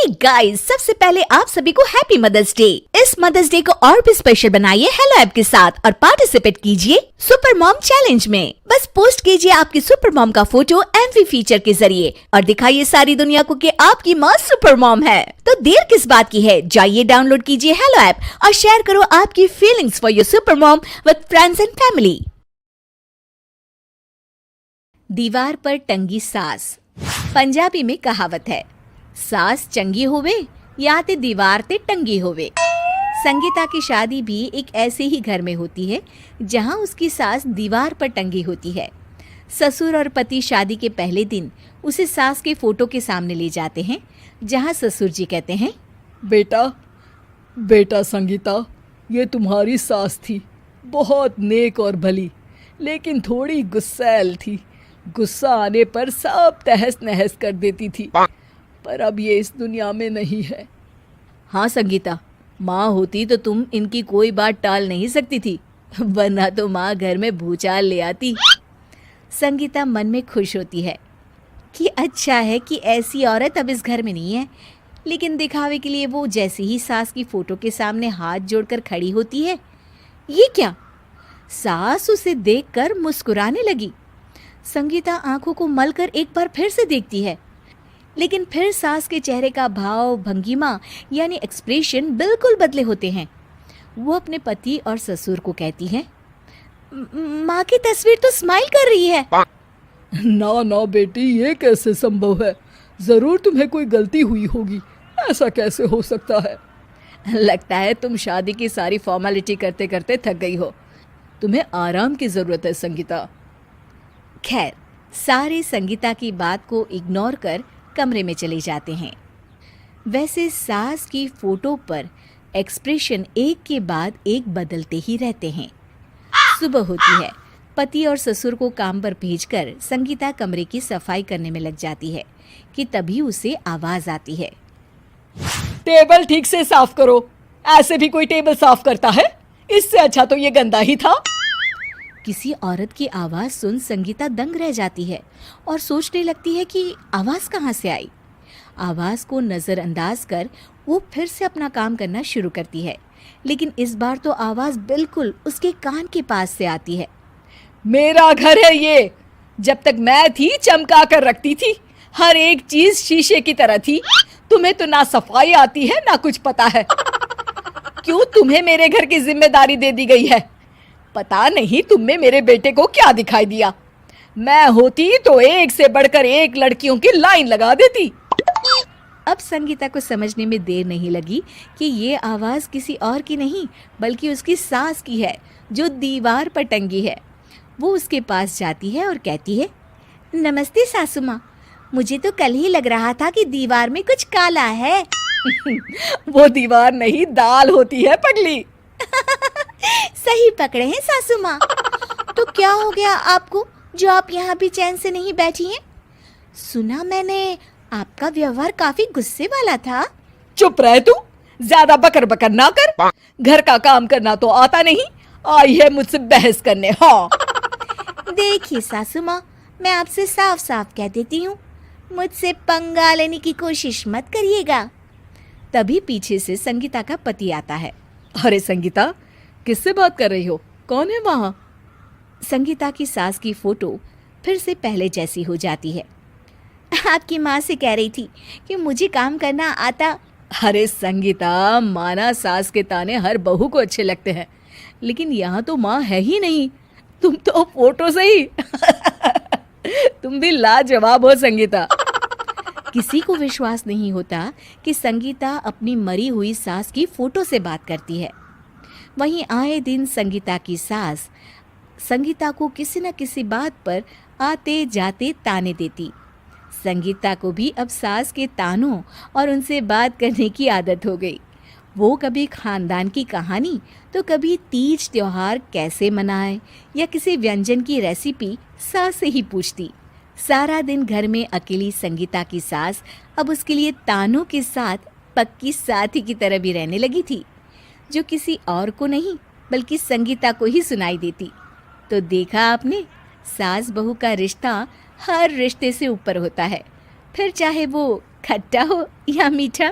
Hey guys, सबसे पहले आप सभी को हैप्पी मदर्स डे। इस मदर्स डे को और भी स्पेशल बनाइए हेलो ऐप के साथ और पार्टिसिपेट कीजिए सुपर मॉम चैलेंज में। बस पोस्ट कीजिए आपकी सुपर मॉम का फोटो एमवी फीचर के जरिए और दिखाइए सारी दुनिया को कि आपकी माँ सुपर मॉम है। तो देर किस बात की है, जाइए डाउनलोड कीजिए हेलो ऐप और शेयर करो आपकी feelings for your super mom with friends and family. दीवार पर टंगी सास। पंजाबी में कहावत है, सास चंगी होवे या ते दीवार ते टंगी होवे। संगीता की शादी भी एक ऐसे ही घर में होती है जहां उसकी सास दीवार पर टंगी होती है। ससुर और पति शादी के पहले दिन उसे सास के फोटो के सामने ले जाते हैं, जहां ससुर जी कहते हैं, बेटा संगीता, ये तुम्हारी सास थी, बहुत नेक और भली, लेकिन थोड़ी गुस्सैल थी। गुस्सा आने पर सब तहस नहस कर देती थी, पर अब ये इस दुनिया में नहीं है। हाँ संगीता, माँ होती तो तुम इनकी कोई बात टाल नहीं सकती थी, वरना तो माँ घर में भूचाल ले आती। संगीता मन में खुश होती है कि अच्छा है कि ऐसी औरत अब इस घर में नहीं है, लेकिन दिखावे के लिए वो जैसे ही सास की फोटो के सामने हाथ जोड़कर खड़ी होती है, ये क्या? सास उसे देखकर मुस्कुराने लगी। संगीता आंखों को मलकर एक बार फिर से देखती है, लेकिन फिर सास के चेहरे का भाव, भंगिमा यानी एक्सप्रेशन बिल्कुल बदले होते हैं। वो अपने पति और ससुर को कहती है, माँ की तस्वीर तो स्माइल कर रही है। ना बेटी, ये कैसे संभव है? जरूर तुम्हें कोई गलती हुई होगी, ऐसा कैसे हो सकता है? लगता है तुम शादी की सारी फॉर्मेलिटी करते करते थक गई हो, तुम्हें आराम की जरूरत है संगीता। खैर, सारे संगीता की बात को इग्नोर कर कमरे में चले जाते हैं। वैसे सास की फोटो पर एक्सप्रेशन एक के बाद एक बदलते ही रहते हैं। सुबह होती है, पति और ससुर को काम पर भेजकर संगीता कमरे की सफाई करने में लग जाती है कि तभी उसे आवाज आती है, टेबल ठीक से साफ करो। ऐसे भी कोई टेबल साफ करता है? इससे अच्छा तो ये गंदा ही था। किसी औरत की आवाज सुन संगीता दंग रह जाती है और सोचने लगती है कि आवाज कहाँ से आई। आवाज को नजरअंदाज कर वो फिर से अपना काम करना शुरू करती है, लेकिन इस बार तो आवाज बिल्कुल उसके कान के पास से आती है। मेरा घर है ये। जब तक मैं थी चमका कर रखती थी, हर एक चीज शीशे की तरह थी। तुम्हें तो ना सफाई आती है ना कुछ पता है। क्यों तुम्हें मेरे घर की जिम्मेदारी दे दी गई है? पता नहीं तुम में मेरे बेटे को क्या दिखाई दिया। मैं होती तो एक से बढ़कर एक लड़कियों की लाइन लगा देती। अब संगीता को समझने में देर नहीं लगी कि ये आवाज किसी और की नहीं बल्कि उसकी सास की है, जो दीवार पर टंगी है। वो उसके पास जाती है और कहती है, नमस्ते सासू माँ, मुझे तो कल ही लग रहा था कि दीवार में कुछ काला है। वो दीवार नहीं, दाल होती है पगली। सही पकड़े हैं सासू माँ। तो क्या हो गया आपको जो आप यहाँ भी चैन से नहीं बैठी हैं? सुना मैंने आपका व्यवहार काफी गुस्से वाला था। चुप रह तू, ज्यादा बकर बकर ना कर। घर का काम करना तो आता नहीं, आई है मुझसे बहस करने। हाँ देखिए सासू माँ, मैं आपसे साफ साफ कह देती हूँ, मुझसे पंगा लेने की कोशिश मत करिएगा। तभी पीछे से संगीता का पति आता है। अरे संगीता, किससे बात कर रही हो? कौन है वहाँ? संगीता की सास की फोटो फिर से पहले जैसी हो जाती है। आपकी माँ से कह रही थी कि मुझे काम करना आता। अरे संगीता, माना सास के ताने हर बहू को अच्छे लगते हैं, लेकिन यहाँ तो माँ है ही नहीं, तुम तो फोटो से ही। तुम भी लाजवाब हो संगीता। किसी को विश्वास नहीं होता कि संगीता अपनी मरी हुई सास की फोटो से बात करती है। वहीं आए दिन संगीता की सास संगीता को किसी न किसी बात पर आते जाते ताने देती। संगीता को भी अब सास के तानों और उनसे बात करने की आदत हो गई। वो कभी खानदान की कहानी तो कभी तीज त्योहार कैसे मनाए या किसी व्यंजन की रेसिपी सास से ही पूछती। सारा दिन घर में अकेली संगीता की सास अब उसके लिए तानों के साथ पक्की साथी की तरह भी रहने लगी थी, जो किसी और को नहीं बल्कि संगीता को ही सुनाई देती। तो देखा आपने, सास बहू का रिश्ता हर रिश्ते से ऊपर होता है, फिर चाहे वो खट्टा हो या मीठा।